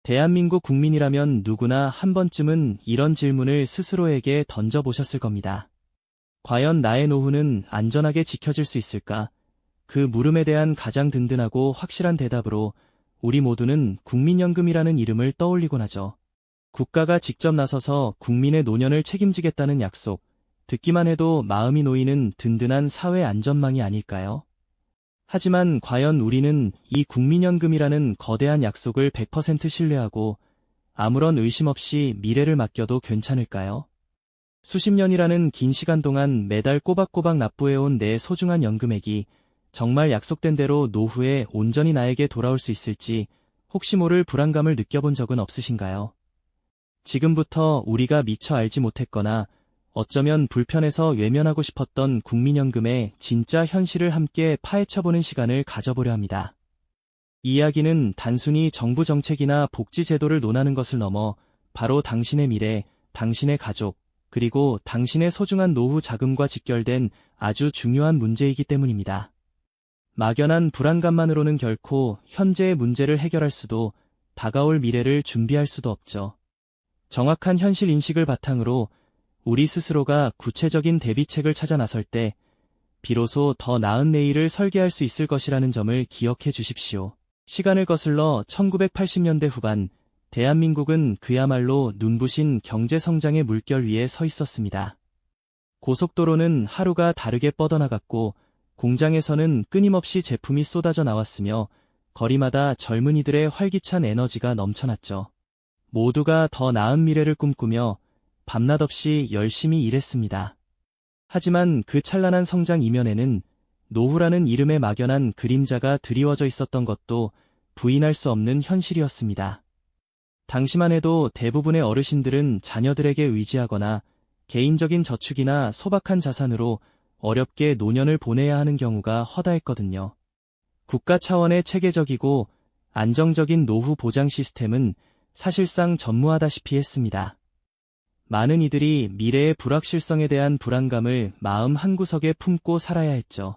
대한민국 국민이라면 누구나 한 번쯤은 이런 질문을 스스로에게 던져보셨을 겁니다. 과연 나의 노후는 안전하게 지켜질 수 있을까? 그 물음에 대한 가장 든든하고 확실한 대답으로 우리 모두는 국민연금이라는 이름을 떠올리곤 하죠. 국가가 직접 나서서 국민의 노년을 책임지겠다는 약속, 듣기만 해도 마음이 놓이는 든든한 사회 안전망이 아닐까요? 하지만 과연 우리는 이 국민연금이라는 거대한 약속을 100% 신뢰하고 아무런 의심 없이 미래를 맡겨도 괜찮을까요? 수십 년이라는 긴 시간 동안 매달 꼬박꼬박 납부해온 내 소중한 연금액이 정말 약속된 대로 노후에 온전히 나에게 돌아올 수 있을지 혹시 모를 불안감을 느껴본 적은 없으신가요? 지금부터 우리가 미처 알지 못했거나 어쩌면 불편해서 외면하고 싶었던 국민연금의 진짜 현실을 함께 파헤쳐보는 시간을 가져보려 합니다. 이 이야기는 단순히 정부 정책이나 복지 제도를 논하는 것을 넘어 바로 당신의 미래, 당신의 가족, 그리고 당신의 소중한 노후 자금과 직결된 아주 중요한 문제이기 때문입니다. 막연한 불안감만으로는 결코 현재의 문제를 해결할 수도 다가올 미래를 준비할 수도 없죠. 정확한 현실 인식을 바탕으로 우리 스스로가 구체적인 대비책을 찾아 나설 때 비로소 더 나은 내일을 설계할 수 있을 것이라는 점을 기억해 주십시오. 시간을 거슬러 1980년대 후반, 대한민국은 그야말로 눈부신 경제성장의 물결 위에 서 있었습니다. 고속도로는 하루가 다르게 뻗어나갔고 공장에서는 끊임없이 제품이 쏟아져 나왔으며 거리마다 젊은이들의 활기찬 에너지가 넘쳐났죠. 모두가 더 나은 미래를 꿈꾸며 밤낮 없이 열심히 일했습니다. 하지만 그 찬란한 성장 이면에는 노후라는 이름의 막연한 그림자가 드리워져 있었던 것도 부인할 수 없는 현실이었습니다. 당시만 해도 대부분의 어르신들은 자녀들에게 의지하거나 개인적인 저축이나 소박한 자산으로 어렵게 노년을 보내야 하는 경우가 허다했거든요. 국가 차원의 체계적이고 안정적인 노후 보장 시스템은 사실상 전무하다시피 했습니다. 많은 이들이 미래의 불확실성에 대한 불안감을 마음 한구석에 품고 살아야 했죠.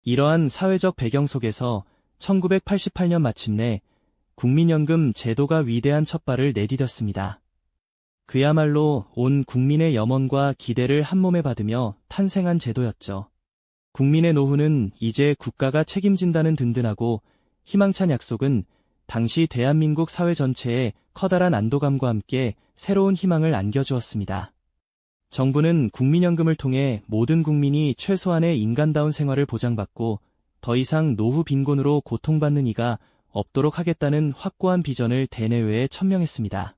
이러한 사회적 배경 속에서 1988년 마침내 국민연금 제도가 위대한 첫발을 내디뎠습니다. 그야말로 온 국민의 염원과 기대를 한몸에 받으며 탄생한 제도였죠. 국민의 노후는 이제 국가가 책임진다는 든든하고 희망찬 약속은 당시 대한민국 사회 전체에 커다란 안도감과 함께 새로운 희망을 안겨주었습니다. 정부는 국민연금을 통해 모든 국민이 최소한의 인간다운 생활을 보장받고 더 이상 노후 빈곤으로 고통받는 이가 없도록 하겠다는 확고한 비전을 대내외에 천명했습니다.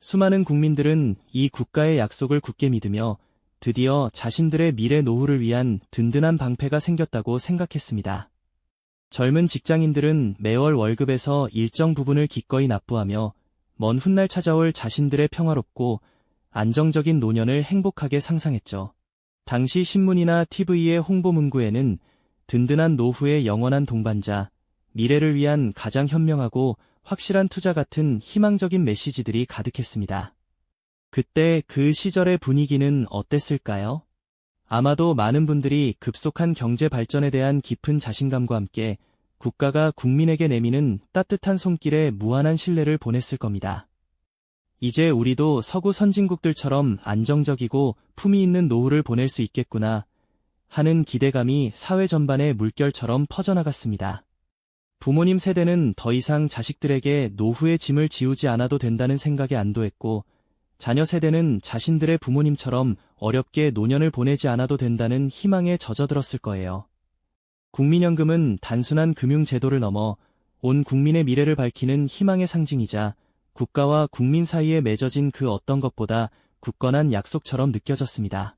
수많은 국민들은 이 국가의 약속을 굳게 믿으며 드디어 자신들의 미래 노후를 위한 든든한 방패가 생겼다고 생각했습니다. 젊은 직장인들은 매월 월급에서 일정 부분을 기꺼이 납부하며 먼 훗날 찾아올 자신들의 평화롭고 안정적인 노년을 행복하게 상상했죠. 당시 신문이나 TV의 홍보 문구에는 든든한 노후의 영원한 동반자, 미래를 위한 가장 현명하고 확실한 투자 같은 희망적인 메시지들이 가득했습니다. 그때 그 시절의 분위기는 어땠을까요? 아마도 많은 분들이 급속한 경제 발전에 대한 깊은 자신감과 함께 국가가 국민에게 내미는 따뜻한 손길에 무한한 신뢰를 보냈을 겁니다. 이제 우리도 서구 선진국들처럼 안정적이고 품위 있는 노후를 보낼 수 있겠구나 하는 기대감이 사회 전반에 물결처럼 퍼져나갔습니다. 부모님 세대는 더 이상 자식들에게 노후의 짐을 지우지 않아도 된다는 생각에 안도했고, 자녀 세대는 자신들의 부모님처럼 어렵게 노년을 보내지 않아도 된다는 희망에 젖어들었을 거예요. 국민연금은 단순한 금융제도를 넘어 온 국민의 미래를 밝히는 희망의 상징이자 국가와 국민 사이에 맺어진 그 어떤 것보다 굳건한 약속처럼 느껴졌습니다.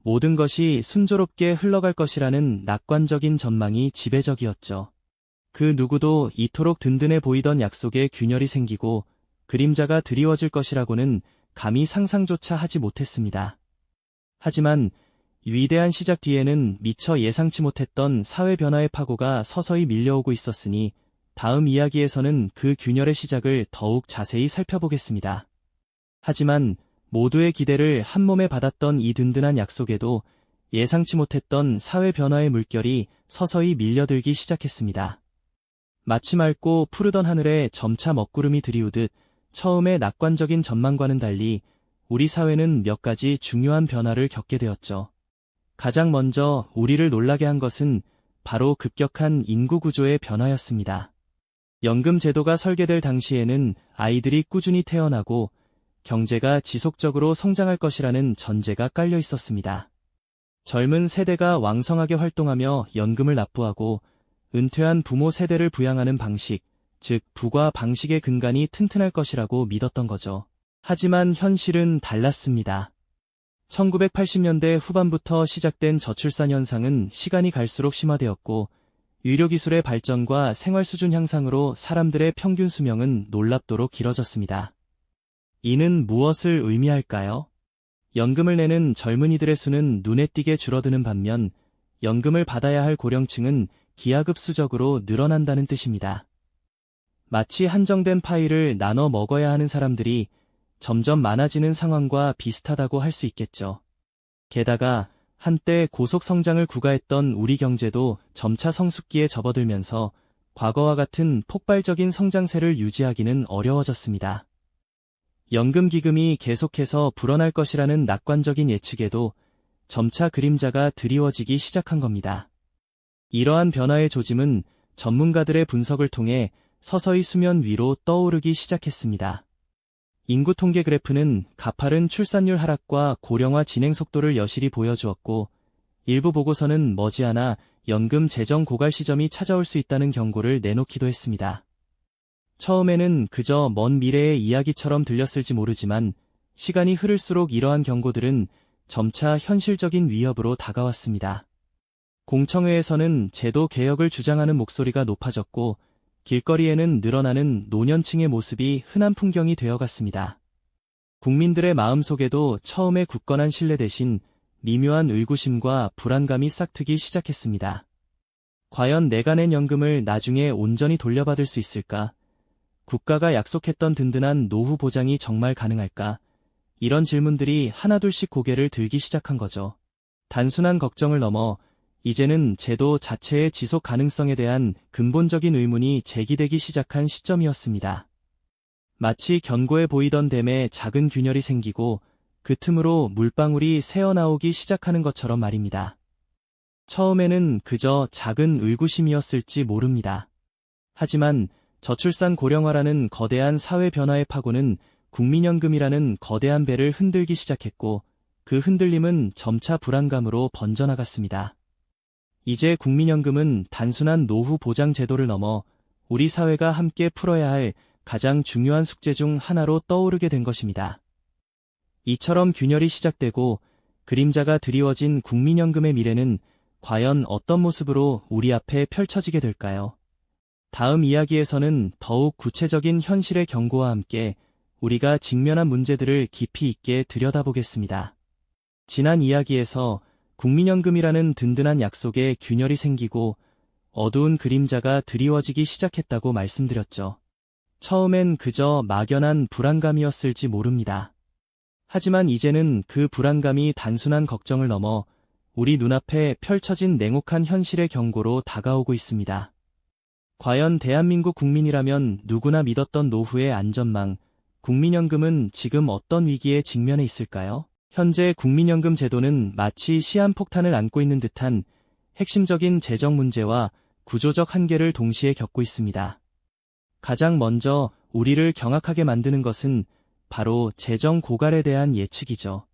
모든 것이 순조롭게 흘러갈 것이라는 낙관적인 전망이 지배적이었죠. 그 누구도 이토록 든든해 보이던 약속에 균열이 생기고 그림자가 드리워질 것이라고는 감히 상상조차 하지 못했습니다. 하지만 위대한 시작 뒤에는 미처 예상치 못했던 사회 변화의 파고가 서서히 밀려오고 있었으니 다음 이야기에서는 그 균열의 시작을 더욱 자세히 살펴보겠습니다. 하지만 모두의 기대를 한몸에 받았던 이 든든한 약속에도 예상치 못했던 사회 변화의 물결이 서서히 밀려들기 시작했습니다. 마치 맑고 푸르던 하늘에 점차 먹구름이 들이우듯 처음의 낙관적인 전망과는 달리 우리 사회는 몇 가지 중요한 변화를 겪게 되었죠. 가장 먼저 우리를 놀라게 한 것은 바로 급격한 인구 구조의 변화였습니다. 연금 제도가 설계될 당시에는 아이들이 꾸준히 태어나고 경제가 지속적으로 성장할 것이라는 전제가 깔려 있었습니다. 젊은 세대가 왕성하게 활동하며 연금을 납부하고 은퇴한 부모 세대를 부양하는 방식, 즉 부과 방식의 근간이 튼튼할 것이라고 믿었던 거죠. 하지만 현실은 달랐습니다. 1980년대 후반부터 시작된 저출산 현상은 시간이 갈수록 심화되었고 의료기술의 발전과 생활 수준 향상으로 사람들의 평균 수명은 놀랍도록 길어졌습니다. 이는 무엇을 의미할까요? 연금을 내는 젊은이들의 수는 눈에 띄게 줄어드는 반면 연금을 받아야 할 고령층은 기하급수적으로 늘어난다는 뜻입니다. 마치 한정된 파이를 나눠 먹어야 하는 사람들이 점점 많아지는 상황과 비슷하다고 할 수 있겠죠. 게다가 한때 고속 성장을 구가했던 우리 경제도 점차 성숙기에 접어들면서 과거와 같은 폭발적인 성장세를 유지하기는 어려워졌습니다. 연금기금이 계속해서 불어날 것이라는 낙관적인 예측에도 점차 그림자가 드리워지기 시작한 겁니다. 이러한 변화의 조짐은 전문가들의 분석을 통해 서서히 수면 위로 떠오르기 시작했습니다. 인구 통계 그래프는 가파른 출산율 하락과 고령화 진행 속도를 여실히 보여주었고 일부 보고서는 머지않아 연금 재정 고갈 시점이 찾아올 수 있다는 경고를 내놓기도 했습니다. 처음에는 그저 먼 미래의 이야기처럼 들렸을지 모르지만 시간이 흐를수록 이러한 경고들은 점차 현실적인 위협으로 다가왔습니다. 공청회에서는 제도 개혁을 주장하는 목소리가 높아졌고 길거리에는 늘어나는 노년층의 모습이 흔한 풍경이 되어갔습니다. 국민들의 마음속에도 처음에 굳건한 신뢰 대신 미묘한 의구심과 불안감이 싹트기 시작했습니다. 과연 내가 낸 연금을 나중에 온전히 돌려받을 수 있을까? 국가가 약속했던 든든한 노후 보장이 정말 가능할까? 이런 질문들이 하나둘씩 고개를 들기 시작한 거죠. 단순한 걱정을 넘어 이제는 제도 자체의 지속 가능성에 대한 근본적인 의문이 제기되기 시작한 시점이었습니다. 마치 견고해 보이던 댐에 작은 균열이 생기고 그 틈으로 물방울이 새어나오기 시작하는 것처럼 말입니다. 처음에는 그저 작은 의구심이었을지 모릅니다. 하지만 저출산 고령화라는 거대한 사회 변화의 파고는 국민연금이라는 거대한 배를 흔들기 시작했고 그 흔들림은 점차 불안감으로 번져나갔습니다. 이제 국민연금은 단순한 노후 보장 제도를 넘어 우리 사회가 함께 풀어야 할 가장 중요한 숙제 중 하나로 떠오르게 된 것입니다. 이처럼 균열이 시작되고 그림자가 드리워진 국민연금의 미래는 과연 어떤 모습으로 우리 앞에 펼쳐지게 될까요? 다음 이야기에서는 더욱 구체적인 현실의 경고와 함께 우리가 직면한 문제들을 깊이 있게 들여다보겠습니다. 지난 이야기에서 국민연금이라는 든든한 약속에 균열이 생기고 어두운 그림자가 드리워지기 시작했다고 말씀드렸죠. 처음엔 그저 막연한 불안감이었을지 모릅니다. 하지만 이제는 그 불안감이 단순한 걱정을 넘어 우리 눈앞에 펼쳐진 냉혹한 현실의 경고로 다가오고 있습니다. 과연 대한민국 국민이라면 누구나 믿었던 노후의 안전망, 국민연금은 지금 어떤 위기에 직면해 있을까요? 현재 국민연금 제도는 마치 시한폭탄을 안고 있는 듯한 핵심적인 재정 문제와 구조적 한계를 동시에 겪고 있습니다. 가장 먼저 우리를 경악하게 만드는 것은 바로 재정 고갈에 대한 예측이죠.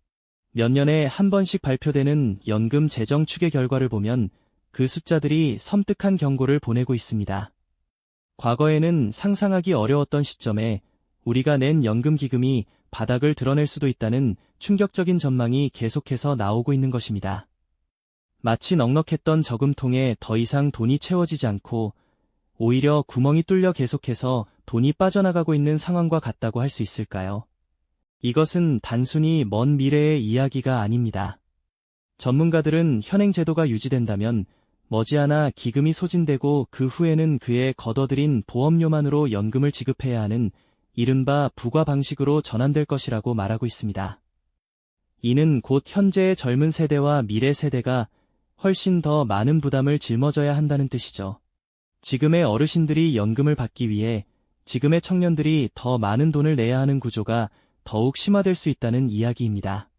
몇 년에 한 번씩 발표되는 연금 재정 추계 결과를 보면 그 숫자들이 섬뜩한 경고를 보내고 있습니다. 과거에는 상상하기 어려웠던 시점에 우리가 낸 연금기금이 바닥을 드러낼 수도 있다는 충격적인 전망이 계속해서 나오고 있는 것입니다. 마치 넉넉했던 저금통에 더 이상 돈이 채워지지 않고 오히려 구멍이 뚫려 계속해서 돈이 빠져나가고 있는 상황과 같다고 할 수 있을까요? 이것은 단순히 먼 미래의 이야기가 아닙니다. 전문가들은 현행 제도가 유지된다면 머지않아 기금이 소진되고 그 후에는 그에 걷어들인 보험료만으로 연금을 지급해야 하는 이른바 부과 방식으로 전환될 것이라고 말하고 있습니다. 이는 곧 현재의 젊은 세대와 미래 세대가 훨씬 더 많은 부담을 짊어져야 한다는 뜻이죠. 지금의 어르신들이 연금을 받기 위해 지금의 청년들이 더 많은 돈을 내야 하는 구조가 더욱 심화될 수 있다는 이야기입니다.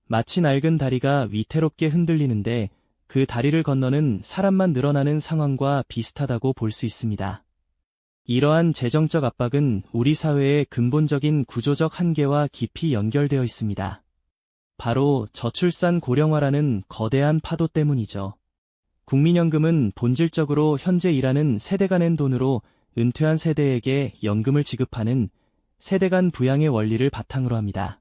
마치 낡은 다리가 위태롭게 흔들리는데 그 다리를 건너는 사람만 늘어나는 상황과 비슷하다고 볼 수 있습니다. 이러한 재정적 압박은 우리 사회의 근본적인 구조적 한계와 깊이 연결되어 있습니다. 바로 저출산 고령화라는 거대한 파도 때문이죠. 국민연금은 본질적으로 현재 일하는 세대가 낸 돈으로 은퇴한 세대에게 연금을 지급하는 세대 간 부양의 원리를 바탕으로 합니다.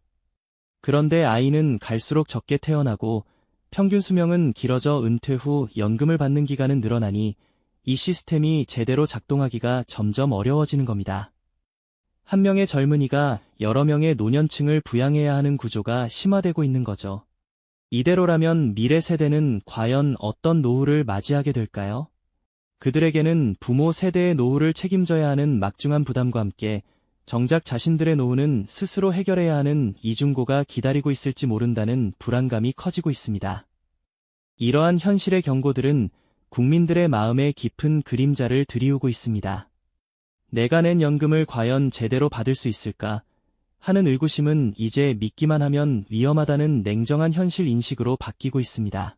그런데 아이는 갈수록 적게 태어나고 평균 수명은 길어져 은퇴 후 연금을 받는 기간은 늘어나니 이 시스템이 제대로 작동하기가 점점 어려워지는 겁니다. 한 명의 젊은이가 여러 명의 노년층을 부양해야 하는 구조가 심화되고 있는 거죠. 이대로라면 미래 세대는 과연 어떤 노후를 맞이하게 될까요? 그들에게는 부모 세대의 노후를 책임져야 하는 막중한 부담과 함께 정작 자신들의 노후는 스스로 해결해야 하는 이중고가 기다리고 있을지 모른다는 불안감이 커지고 있습니다. 이러한 현실의 경고들은 국민들의 마음에 깊은 그림자를 들이우고 있습니다. 내가 낸 연금을 과연 제대로 받을 수 있을까 하는 의구심은 이제 믿기만 하면 위험하다는 냉정한 현실 인식으로 바뀌고 있습니다.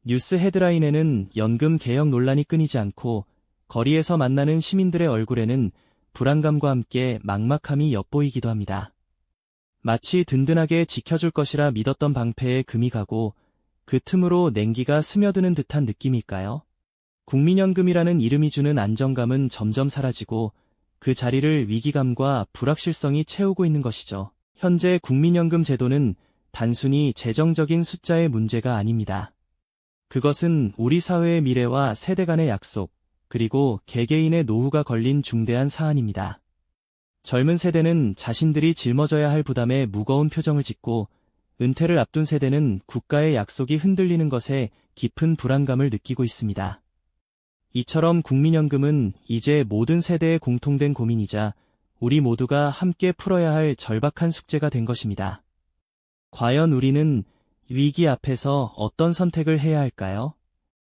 뉴스 헤드라인에는 연금 개혁 논란이 끊이지 않고 거리에서 만나는 시민들의 얼굴에는 불안감과 함께 막막함이 엿보이기도 합니다. 마치 든든하게 지켜줄 것이라 믿었던 방패에 금이 가고 그 틈으로 냉기가 스며드는 듯한 느낌일까요? 국민연금이라는 이름이 주는 안정감은 점점 사라지고 그 자리를 위기감과 불확실성이 채우고 있는 것이죠. 현재 국민연금 제도는 단순히 재정적인 숫자의 문제가 아닙니다. 그것은 우리 사회의 미래와 세대 간의 약속, 그리고 개개인의 노후가 걸린 중대한 사안입니다. 젊은 세대는 자신들이 짊어져야 할 부담에 무거운 표정을 짓고 은퇴를 앞둔 세대는 국가의 약속이 흔들리는 것에 깊은 불안감을 느끼고 있습니다. 이처럼 국민연금은 이제 모든 세대의 공통된 고민이자 우리 모두가 함께 풀어야 할 절박한 숙제가 된 것입니다. 과연 우리는 위기 앞에서 어떤 선택을 해야 할까요?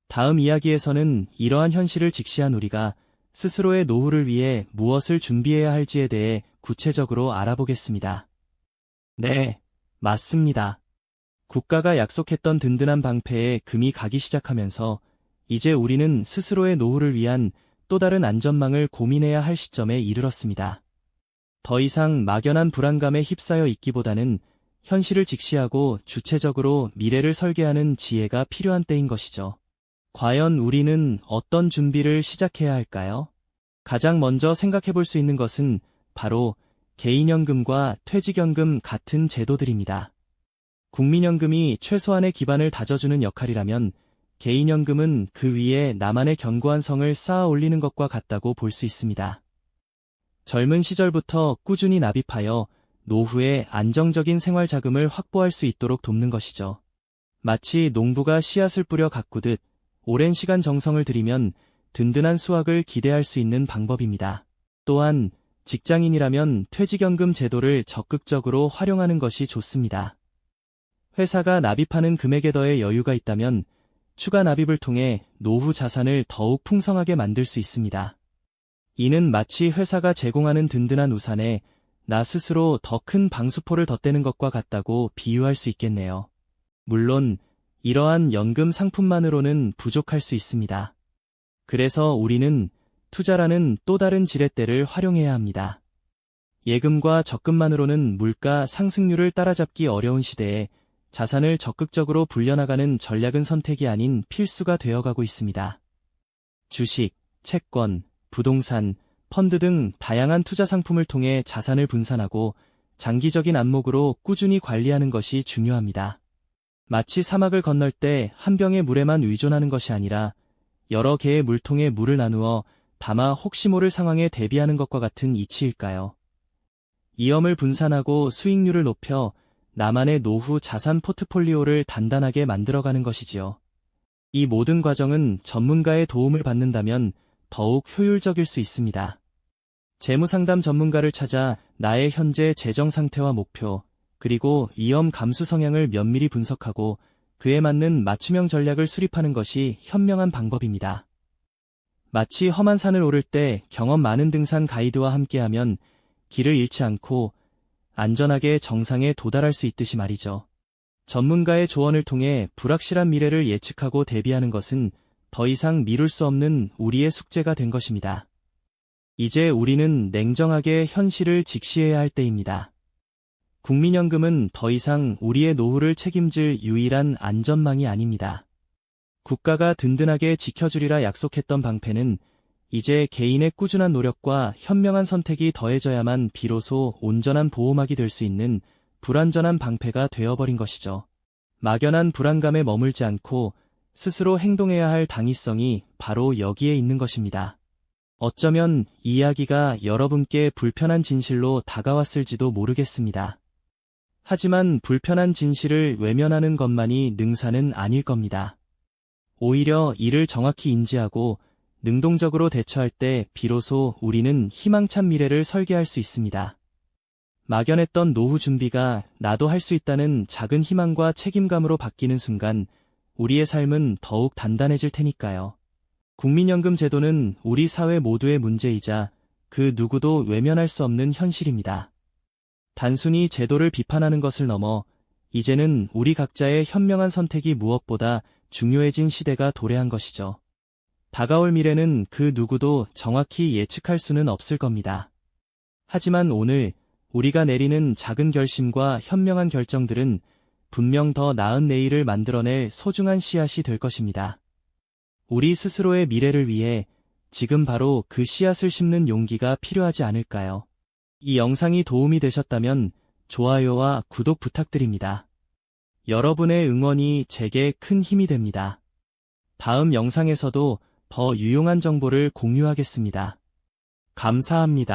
다음 이야기에서는 이러한 현실을 직시한 우리가 스스로의 노후를 위해 무엇을 준비해야 할지에 대해 구체적으로 알아보겠습니다. 네, 맞습니다. 국가가 약속했던 든든한 방패에 금이 가기 시작하면서 이제 우리는 스스로의 노후를 위한 또 다른 안전망을 고민해야 할 시점에 이르렀습니다. 더 이상 막연한 불안감에 휩싸여 있기보다는 현실을 직시하고 주체적으로 미래를 설계하는 지혜가 필요한 때인 것이죠. 과연 우리는 어떤 준비를 시작해야 할까요? 가장 먼저 생각해 볼 수 있는 것은 바로 개인연금과 퇴직연금 같은 제도들입니다. 국민연금이 최소한의 기반을 다져주는 역할이라면 개인연금은 그 위에 나만의 견고한 성을 쌓아 올리는 것과 같다고 볼 수 있습니다. 젊은 시절부터 꾸준히 납입하여 노후에 안정적인 생활 자금을 확보할 수 있도록 돕는 것이죠. 마치 농부가 씨앗을 뿌려 가꾸듯 오랜 시간 정성을 들이면 든든한 수확을 기대할 수 있는 방법입니다. 또한 직장인이라면 퇴직연금 제도를 적극적으로 활용하는 것이 좋습니다. 회사가 납입하는 금액에 더해 여유가 있다면 추가 납입을 통해 노후 자산을 더욱 풍성하게 만들 수 있습니다. 이는 마치 회사가 제공하는 든든한 우산에 나 스스로 더 큰 방수포를 덧대는 것과 같다고 비유할 수 있겠네요. 물론 이러한 연금 상품만으로는 부족할 수 있습니다. 그래서 우리는 투자라는 또 다른 지렛대를 활용해야 합니다. 예금과 적금만으로는 물가 상승률을 따라잡기 어려운 시대에 자산을 적극적으로 불려나가는 전략은 선택이 아닌 필수가 되어가고 있습니다. 주식, 채권, 부동산, 펀드 등 다양한 투자 상품을 통해 자산을 분산하고 장기적인 안목으로 꾸준히 관리하는 것이 중요합니다. 마치 사막을 건널 때 한 병의 물에만 의존하는 것이 아니라 여러 개의 물통에 물을 나누어 담아 혹시 모를 상황에 대비하는 것과 같은 이치일까요? 위험을 분산하고 수익률을 높여 나만의 노후 자산 포트폴리오를 단단하게 만들어가는 것이지요. 이 모든 과정은 전문가의 도움을 받는다면 더욱 효율적일 수 있습니다. 재무상담 전문가를 찾아 나의 현재 재정 상태와 목표, 그리고 위험 감수 성향을 면밀히 분석하고 그에 맞는 맞춤형 전략을 수립하는 것이 현명한 방법입니다. 마치 험한 산을 오를 때 경험 많은 등산 가이드와 함께하면 길을 잃지 않고 안전하게 정상에 도달할 수 있듯이 말이죠. 전문가의 조언을 통해 불확실한 미래를 예측하고 대비하는 것은 더 이상 미룰 수 없는 우리의 숙제가 된 것입니다. 이제 우리는 냉정하게 현실을 직시해야 할 때입니다. 국민연금은 더 이상 우리의 노후를 책임질 유일한 안전망이 아닙니다. 국가가 든든하게 지켜주리라 약속했던 방패는 이제 개인의 꾸준한 노력과 현명한 선택이 더해져야만 비로소 온전한 보호막이 될 수 있는 불완전한 방패가 되어버린 것이죠. 막연한 불안감에 머물지 않고 스스로 행동해야 할 당위성이 바로 여기에 있는 것입니다. 어쩌면 이 이야기가 여러분께 불편한 진실로 다가왔을지도 모르겠습니다. 하지만 불편한 진실을 외면하는 것만이 능사는 아닐 겁니다. 오히려 이를 정확히 인지하고 능동적으로 대처할 때 비로소 우리는 희망찬 미래를 설계할 수 있습니다. 막연했던 노후 준비가 나도 할 수 있다는 작은 희망과 책임감으로 바뀌는 순간 우리의 삶은 더욱 단단해질 테니까요. 국민연금 제도는 우리 사회 모두의 문제이자 그 누구도 외면할 수 없는 현실입니다. 단순히 제도를 비판하는 것을 넘어 이제는 우리 각자의 현명한 선택이 무엇보다 중요해진 시대가 도래한 것이죠. 다가올 미래는 그 누구도 정확히 예측할 수는 없을 겁니다. 하지만 오늘 우리가 내리는 작은 결심과 현명한 결정들은 분명 더 나은 내일을 만들어낼 소중한 씨앗이 될 것입니다. 우리 스스로의 미래를 위해 지금 바로 그 씨앗을 심는 용기가 필요하지 않을까요? 이 영상이 도움이 되셨다면 좋아요와 구독 부탁드립니다. 여러분의 응원이 제게 큰 힘이 됩니다. 다음 영상에서도 더 유용한 정보를 공유하겠습니다. 감사합니다.